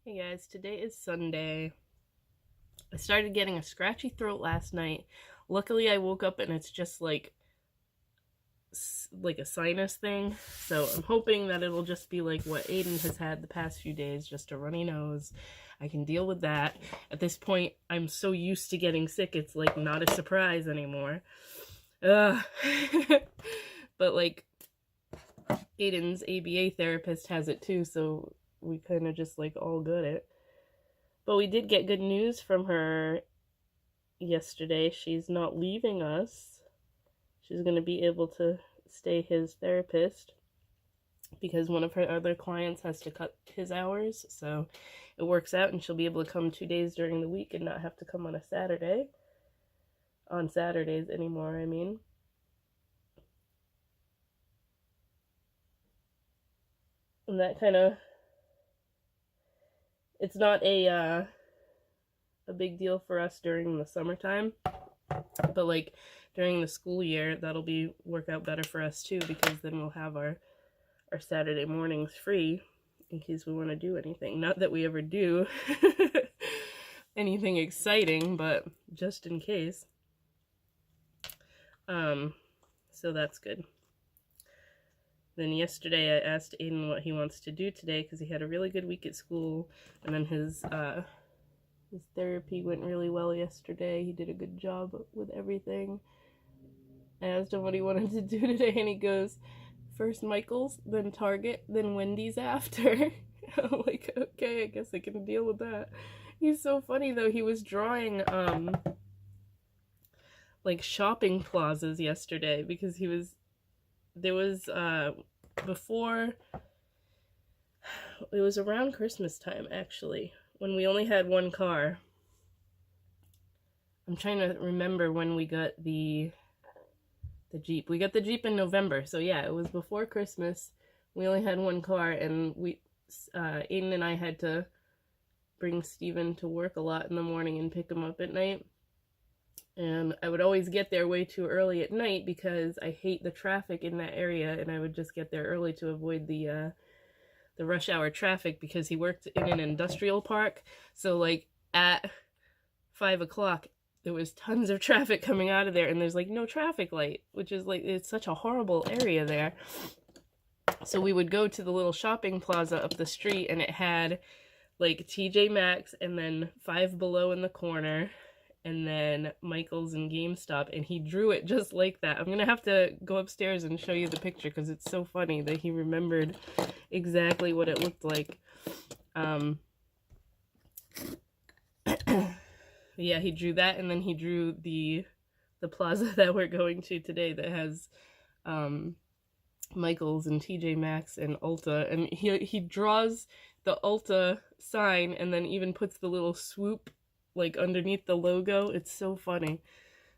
Hey guys, today is Sunday. I started getting a scratchy throat last night. Luckily, I woke up and it's just like a sinus thing. So I'm hoping that it'll just be like what Aiden has had the past few days, just a runny nose. I can deal with that. At this point, I'm so used to getting sick, it's like not a surprise anymore. Ugh. But like Aiden's ABA therapist has it too, so we kind of just like all got it. But we did get good news from her yesterday. She's not leaving us. She's going to be able to stay his therapist because one of her other clients has to cut his hours. So it works out, and she'll be able to come 2 days during the week and not have to come on a Saturday. On Saturdays anymore, I mean. And that kind of, it's not a big deal for us during the summertime, but like during the school year, that'll be work out better for us too, because then we'll have our Saturday mornings free in case we want to do anything. Not that we ever do anything exciting, but just in case. So that's good. Then yesterday I asked Aiden what he wants to do today because he had a really good week at school, and then his therapy went really well yesterday. He did a good job with everything. I asked him what he wanted to do today, and he goes, first Michael's, then Target, then Wendy's after. I'm like, okay, I guess I can deal with that. He's so funny though. He was drawing like shopping plazas yesterday because there was before, it was around Christmas time actually, when we only had one car. I'm trying to remember when we got the Jeep. We got the Jeep in November, so yeah, it was before Christmas. We only had one car, and Aiden and I had to bring Steven to work a lot in the morning and pick him up at night. And I would always get there way too early at night because I hate the traffic in that area, and I would just get there early to avoid the rush hour traffic because he worked in an industrial park. So like at 5 o'clock, there was tons of traffic coming out of there, and there's like no traffic light, which is like, it's such a horrible area there. So we would go to the little shopping plaza up the street, and it had like TJ Maxx and then Five Below in the corner, and then Michael's and GameStop, and he drew it just like that. I'm gonna have to go upstairs and show you the picture because it's so funny that he remembered exactly what it looked like. Yeah, he drew that, and then he drew the plaza that we're going to today that has Michael's and TJ Maxx and Ulta, and he draws the Ulta sign and then even puts the little swoop like underneath the logo. It's so funny.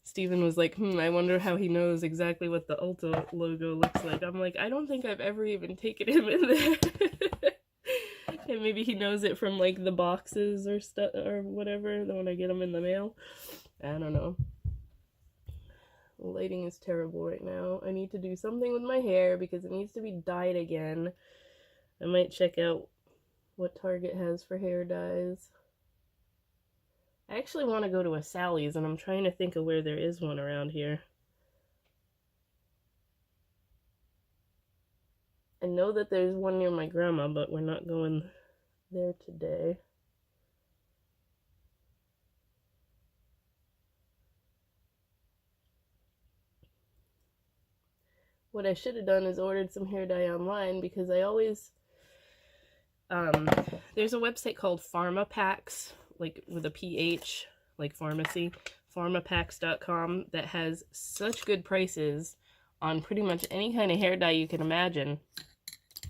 Steven was like, I wonder how he knows exactly what the Ulta logo looks like. I'm like, I don't think I've ever even taken him in there. And maybe he knows it from like the boxes or stuff or whatever, when I get them in the mail. I don't know. The lighting is terrible right now. I need to do something with my hair because it needs to be dyed again. I might check out what Target has for hair dyes. I actually want to go to a Sally's, and I'm trying to think of where there is one around here. I know that there's one near my grandma, but we're not going there today. What I should have done is ordered some hair dye online, because I always there's a website called PharmaPacks, like with a PH, like pharmacy, pharmapacks.com, that has such good prices on pretty much any kind of hair dye you can imagine.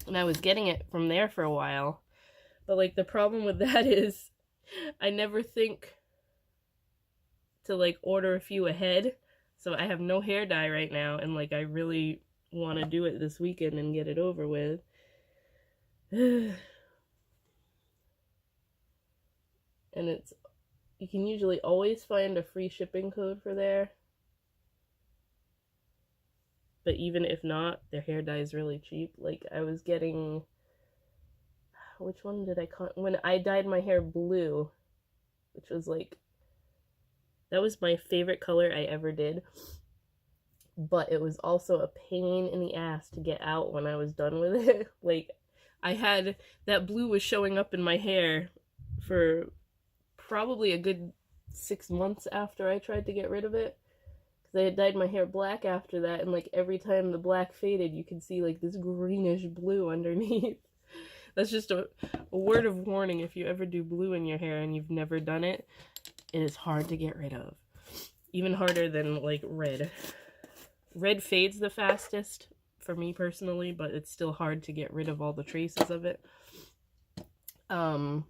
And I was getting it from there for a while. But like the problem with that is I never think to like order a few ahead. So I have no hair dye right now, and like I really want to do it this weekend and get it over with. And you can usually always find a free shipping code for there. But even if not, their hair dye is really cheap. Like I was getting, which one did I when I dyed my hair blue, which was like, that was my favorite color I ever did, but it was also a pain in the ass to get out when I was done with it. Like, I had, that blue was showing up in my hair for probably a good 6 months after I tried to get rid of it. Because I had dyed my hair black after that, and like every time the black faded, you could see like this greenish blue underneath. That's just a word of warning. If you ever do blue in your hair and you've never done it, it is hard to get rid of. Even harder than like red. Red fades the fastest for me personally, but it's still hard to get rid of all the traces of it. So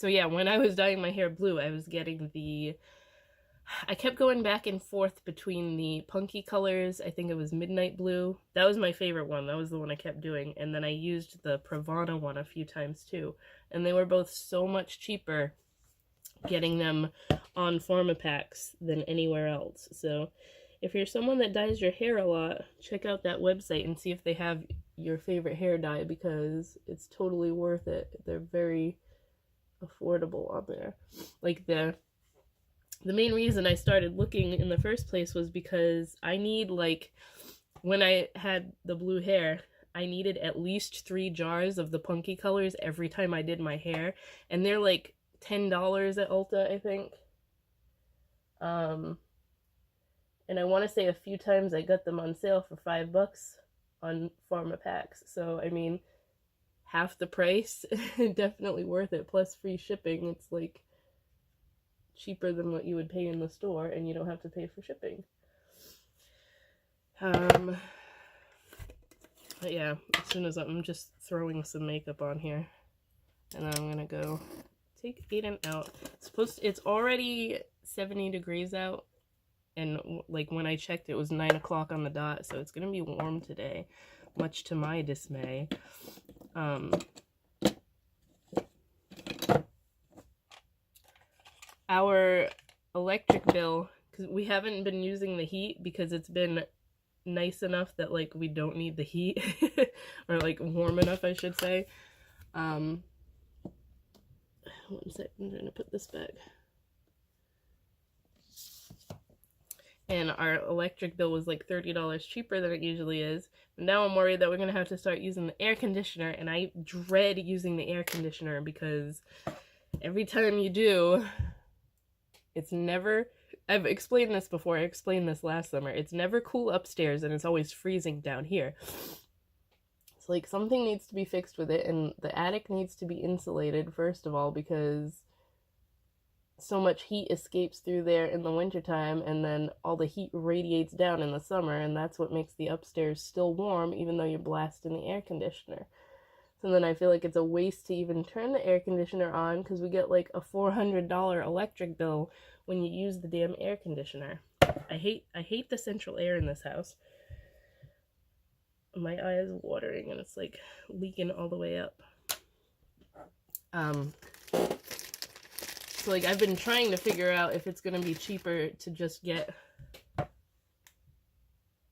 yeah, when I was dyeing my hair blue, I was getting I kept going back and forth between the punky colors. I think it was Midnight Blue. That was my favorite one. That was the one I kept doing. And then I used the Pravana one a few times too. And they were both so much cheaper getting them on PharmaPacks than anywhere else. So if you're someone that dyes your hair a lot, check out that website and see if they have your favorite hair dye, because it's totally worth it. They're very affordable on there. Like the main reason I started looking in the first place was because I need, like, when I had the blue hair, I needed at least 3 jars of the punky colors every time I did my hair, and they're like $10 at Ulta, I think. And I want to say a few times I got them on sale for $5 on PharmaPacks. So, I mean, half the price, definitely worth it, plus free shipping. It's like cheaper than what you would pay in the store, and you don't have to pay for shipping. But yeah, as soon as I'm just throwing some makeup on here, and then I'm gonna go take Aiden out. It's already 70 degrees out, and like when I checked, it was 9 o'clock on the dot, so it's gonna be warm today, much to my dismay. Our electric bill, because we haven't been using the heat because it's been nice enough that like we don't need the heat, or like warm enough, I should say. One sec, I'm trying to put this back. And our electric bill was like $30 cheaper than it usually is. But now I'm worried that we're going to have to start using the air conditioner, and I dread using the air conditioner because every time you do, it's never, I've explained this before, I explained this last summer, it's never cool upstairs and it's always freezing down here. It's like something needs to be fixed with it, and the attic needs to be insulated first of all, because so much heat escapes through there in the wintertime, and then all the heat radiates down in the summer, and that's what makes the upstairs still warm even though you're blasting the air conditioner. So then I feel like it's a waste to even turn the air conditioner on, because we get like a $400 electric bill when you use the damn air conditioner. I hate the central air in this house. My eye is watering and it's like leaking all the way up. So like I've been trying to figure out if it's gonna be cheaper to just get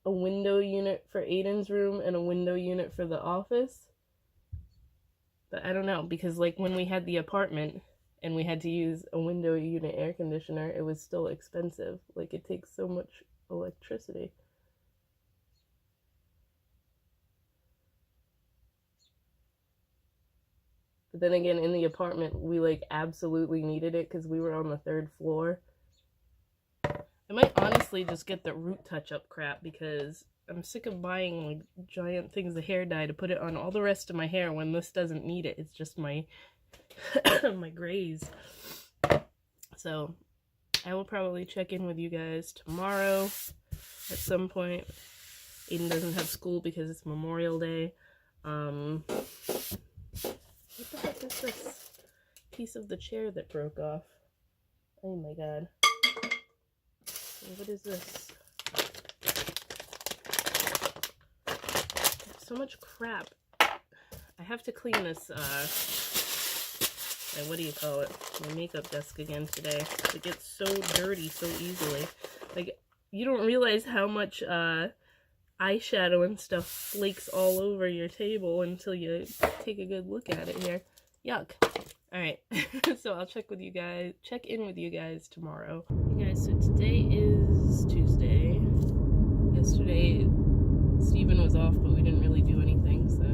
a window unit for Aiden's room and a window unit for the office. But I don't know, because like when we had the apartment and we had to use a window unit air conditioner, it was still expensive. Like it takes so much electricity. But then again, in the apartment, we like absolutely needed it because we were on the 3rd floor. I might honestly just get the root touch-up crap, because I'm sick of buying like giant things of hair dye to put it on all the rest of my hair when this doesn't need it. It's just my my grays. So I will probably check in with you guys tomorrow at some point. Aiden doesn't have school because it's Memorial Day. What the heck is this piece of the chair that broke off? Oh my god. What is this? So much crap. I have to clean this, what do you call it? My makeup desk again today. It gets so dirty so easily. Like, you don't realize how much, eyeshadow and stuff flakes all over your table until you take a good look at it here. Yuck. Alright, so I'll check in with you guys tomorrow. You guys, so today is Tuesday. Yesterday, Steven was off, but we didn't really do anything, so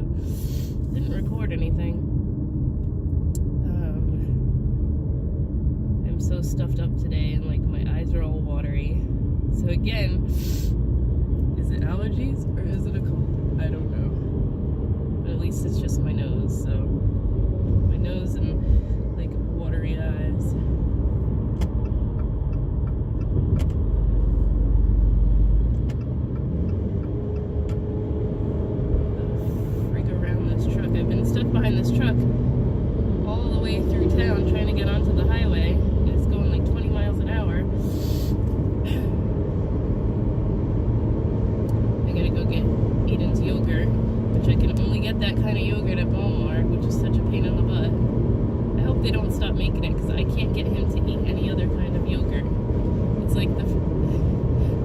didn't record anything. I'm so stuffed up today, and like my eyes are all watery. So again, is it allergies or is it a cold? I don't know. But at least it's just my nose, so my nose and like watery eyes. I've been stuck behind this truck all the way through town trying to get onto the highway. It's going like 20 miles an hour. I gotta go get Aiden's yogurt, which I can only get that kind of yogurt at Walmart, which is such a pain in the butt. I hope they don't stop making it because I can't get him to eat any other kind of yogurt. It's like the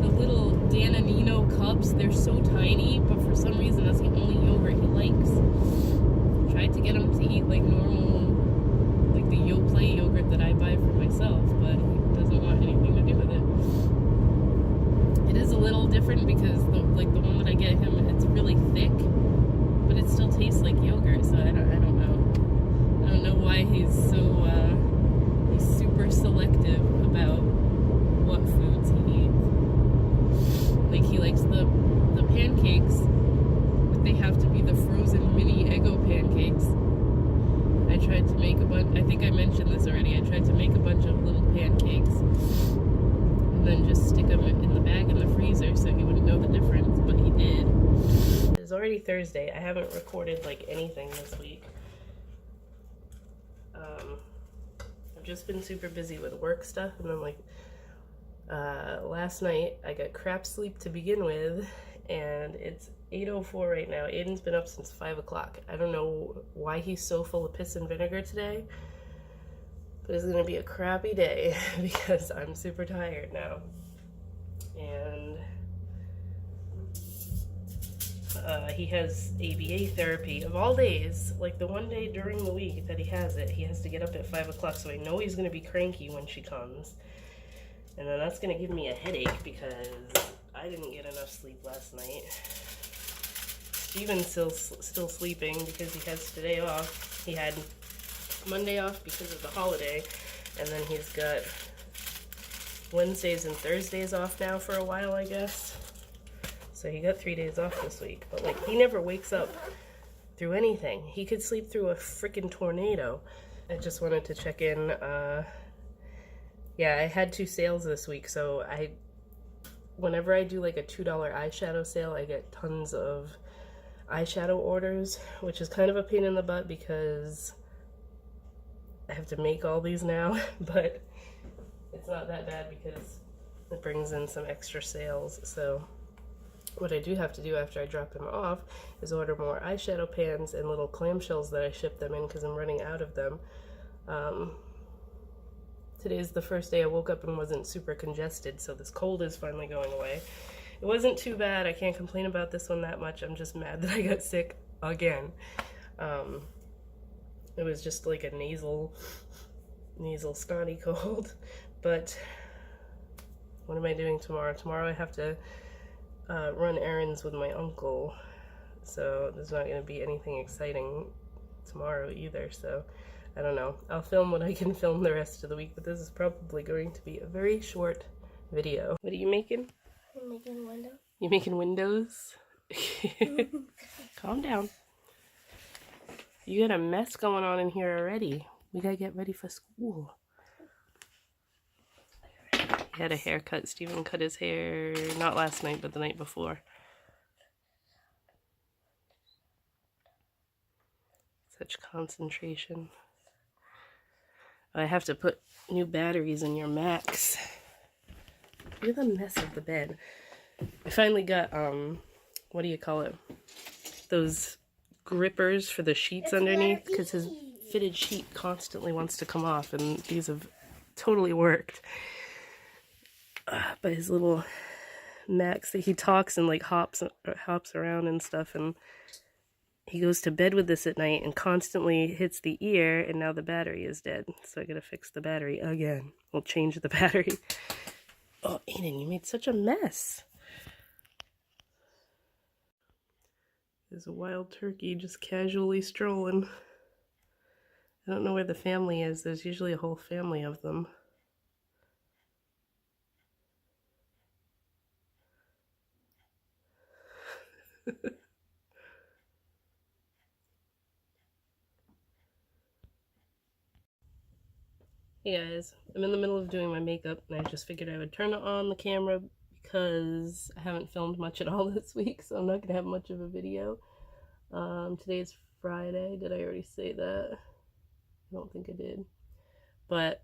little Danonino cups, they're so tiny, but for some reason that's the only yogurt he likes. Tried to get him to eat like normal, like the Yoplait yogurt that I buy for myself, but he doesn't want anything to do with it. It is a little different because the one that I get him, it's really thick, but it still tastes like yogurt, so I don't know. I don't know why he's so he's super selective about what foods he eats. Like he likes the pancakes, but they have to be the frozen mini Eggo pancakes. I tried to make a bunch, I think I mentioned this already, I tried to make a bunch of little pancakes and then just stick them in the bag in the freezer so he wouldn't know the difference, but he did. It's already Thursday. I haven't recorded like anything this week. I've just been super busy with work stuff, and then like last night I got crap sleep to begin with, and it's 8:04 right now. Aiden's been up since 5 o'clock. I don't know why he's so full of piss and vinegar today, but it's gonna be a crappy day because I'm super tired now. And he has ABA therapy of all days. Like the one day during the week that he has it, he has to get up at 5 o'clock, so I know he's gonna be cranky when she comes. And then that's gonna give me a headache because I didn't get enough sleep last night. Steven's still sleeping because he has today off. He had Monday off because of the holiday, and then he's got Wednesdays and Thursdays off now for a while, I guess. So he got 3 days off this week, but like he never wakes up through anything. He could sleep through a freaking tornado. I just wanted to check in. Yeah, I had 2 sales this week, so whenever I do like a $2 eyeshadow sale, I get tons of eyeshadow orders, which is kind of a pain in the butt because I have to make all these now, but it's not that bad because it brings in some extra sales. So what I do have to do after I drop him off is order more eyeshadow pans and little clamshells that I ship them in because I'm running out of them. Today's the first day I woke up and wasn't super congested, so this cold is finally going away. It wasn't too bad. I can't complain about this one that much. I'm just mad that I got sick again. It was just like a nasal snotty cold. But what am I doing tomorrow? Tomorrow I have to run errands with my uncle, so there's not going to be anything exciting tomorrow either, so I don't know. I'll film what I can film the rest of the week, but this is probably going to be a very short video. What are you making? I'm making windows. You making windows? Calm down. You got a mess going on in here already. We gotta get ready for school. He had a haircut. Steven cut his hair not last night, but the night before. Such concentration. I have to put new batteries in your Macs. Look at the mess of the bed. I finally got, what do you call it? Those grippers for the sheets underneath, because his fitted sheet constantly wants to come off, and these have totally worked. But his little Max, he talks and like hops around and stuff, and he goes to bed with this at night and constantly hits the ear, and now the battery is dead. So I gotta fix the battery again. We'll change the battery. Oh, Aiden, you made such a mess. There's a wild turkey just casually strolling. I don't know where the family is. There's usually a whole family of them. Hey guys, I'm in the middle of doing my makeup and I just figured I would turn on the camera because I haven't filmed much at all this week, so I'm not going to have much of a video. Today is Friday. Did I already say that? I don't think I did. But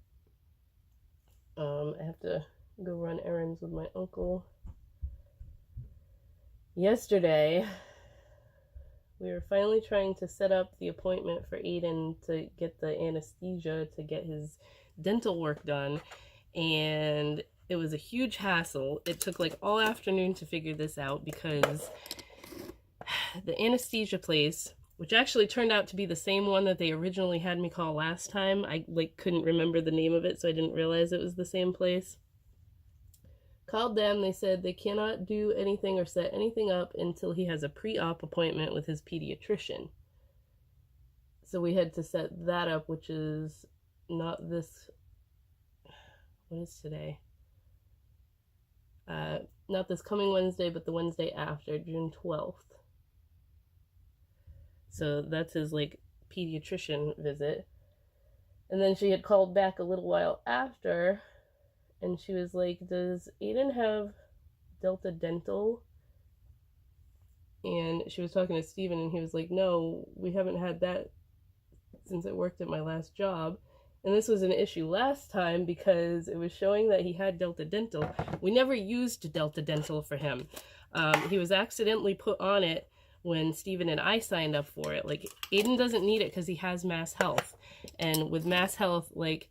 I have to go run errands with my uncle. Yesterday, we were finally trying to set up the appointment for Aiden to get the anesthesia to get his dental work done, and it was a huge hassle. It took like all afternoon to figure this out because the anesthesia place, which actually turned out to be the same one that they originally had me call last time, I like couldn't remember the name of it, so I didn't realize it was the same place. Called them, they said they cannot do anything or set anything up until he has a pre-op appointment with his pediatrician. So we had to set that up, which is not this, what is today? Not this coming Wednesday, but the Wednesday after, June 12th. So that's his like pediatrician visit. And then she had called back a little while after, and she was like, does Aiden have Delta Dental? And she was talking to Steven, and he was like, no, we haven't had that since I worked at my last job. And this was an issue last time because it was showing that he had Delta Dental. We never used Delta Dental for him. He was accidentally put on it when Steven and I signed up for it. Like, Aiden doesn't need it because he has Mass Health. And with Mass Health, like,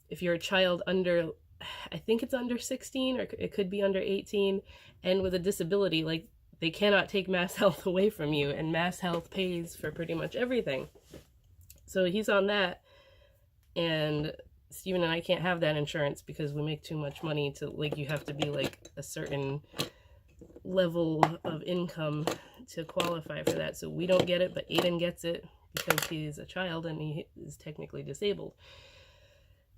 if you're a child under, I think it's under 16, or it could be under 18, and with a disability, like, they cannot take Mass Health away from you, and Mass Health pays for pretty much everything. So he's on that, and Steven and I can't have that insurance because we make too much money to, like, you have to be, like, a certain level of income to qualify for that. So we don't get it, but Aiden gets it because he's a child and he is technically disabled.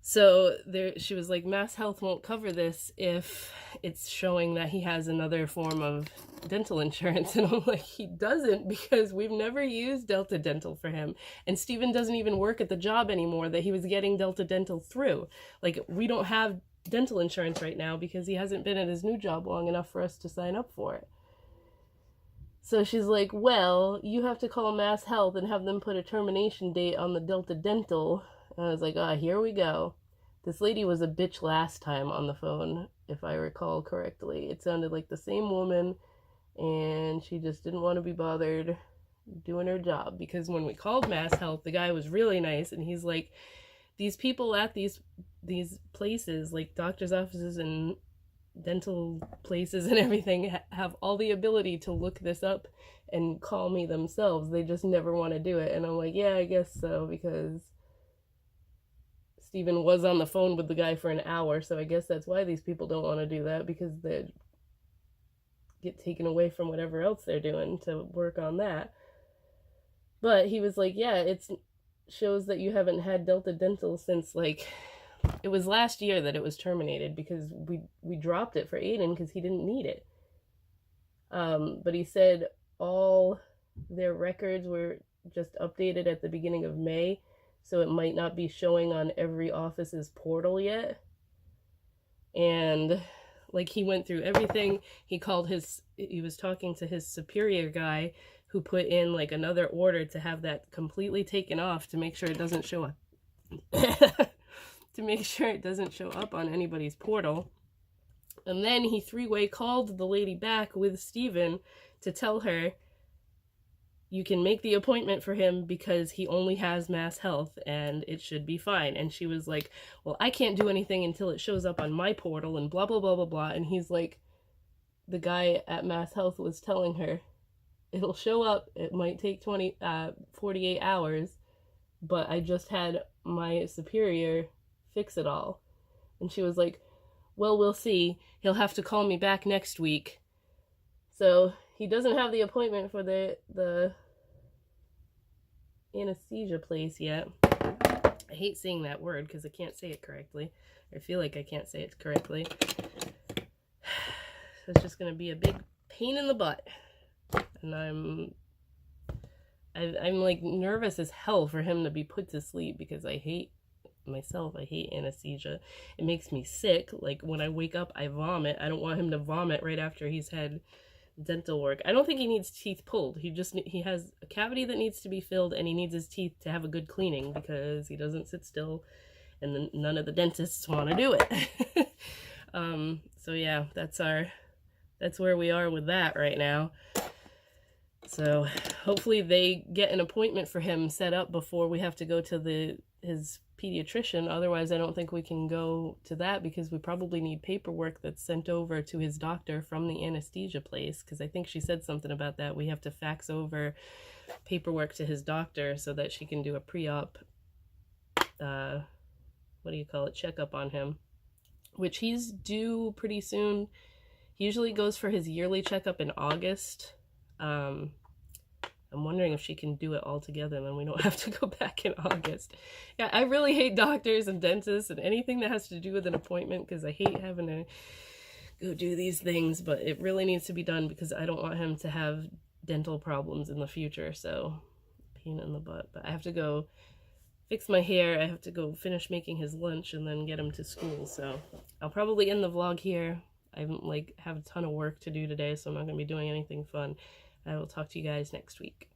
So there, she was like, Mass Health won't cover this if it's showing that he has another form of dental insurance. And I'm like, he doesn't, because we've never used Delta Dental for him. And Steven doesn't even work at the job anymore that he was getting Delta Dental through. Like, we don't have dental insurance right now because he hasn't been at his new job long enough for us to sign up for it. So she's like, well, you have to call Mass Health and have them put a termination date on the Delta Dental. And I was like, here we go. This lady was a bitch last time on the phone, if I recall correctly. It sounded like the same woman, and she just didn't want to be bothered doing her job. Because when we called Mass Health, the guy was really nice, and he's like, these people at these places, like doctor's offices and dental places and everything, have all the ability to look this up and call me themselves. They just never want to do it. And I'm like, yeah, I guess so, because Steven was on the phone with the guy for an hour, so I guess that's why these people don't want to do that, because they get taken away from whatever else they're doing to work on that. But he was like, yeah, it shows that you haven't had Delta Dental since, like, it was last year that it was terminated because we dropped it for Aiden because he didn't need it. But he said all their records were just updated at the beginning of May, so it might not be showing on every office's portal yet. And like, he went through everything. He was talking to his superior guy who put in like another order to have that completely taken off to make sure it doesn't show up. To make sure it doesn't show up on anybody's portal. And then he three-way called the lady back with Steven to tell her, you can make the appointment for him because he only has Mass Health and it should be fine. And she was like, well, I can't do anything until it shows up on my portal and blah, blah, blah, blah, blah. And he's like, the guy at Mass Health was telling her, it'll show up, it might take 48 hours, but I just had my superior fix it all. And she was like, well, we'll see. He'll have to call me back next week. So he doesn't have the appointment for the anesthesia place yet. I hate saying that word because I can't say it correctly. I feel like I can't say it correctly. So it's just going to be a big pain in the butt. And I'm like nervous as hell for him to be put to sleep because I hate anesthesia. It makes me sick. Like when I wake up, I vomit. I don't want him to vomit right after he's had dental work. I don't think he needs teeth pulled. He has a cavity that needs to be filled, and he needs his teeth to have a good cleaning because he doesn't sit still, and then none of the dentists want to do it. So yeah, that's where we are with that right now. So hopefully they get an appointment for him set up before we have to go to his pediatrician. Otherwise, I don't think we can go to that because we probably need paperwork that's sent over to his doctor from the anesthesia place, because I think she said something about that. We have to fax over paperwork to his doctor so that she can do a pre-op, checkup on him, which he's due pretty soon. He usually goes for his yearly checkup in August. I'm wondering if she can do it all together and then we don't have to go back in August. Yeah, I really hate doctors and dentists and anything that has to do with an appointment because I hate having to go do these things, but it really needs to be done because I don't want him to have dental problems in the future. So, pain in the butt. But I have to go fix my hair. I have to go finish making his lunch and then get him to school. So, I'll probably end the vlog here. I have a ton of work to do today, so I'm not going to be doing anything fun. I will talk to you guys next week.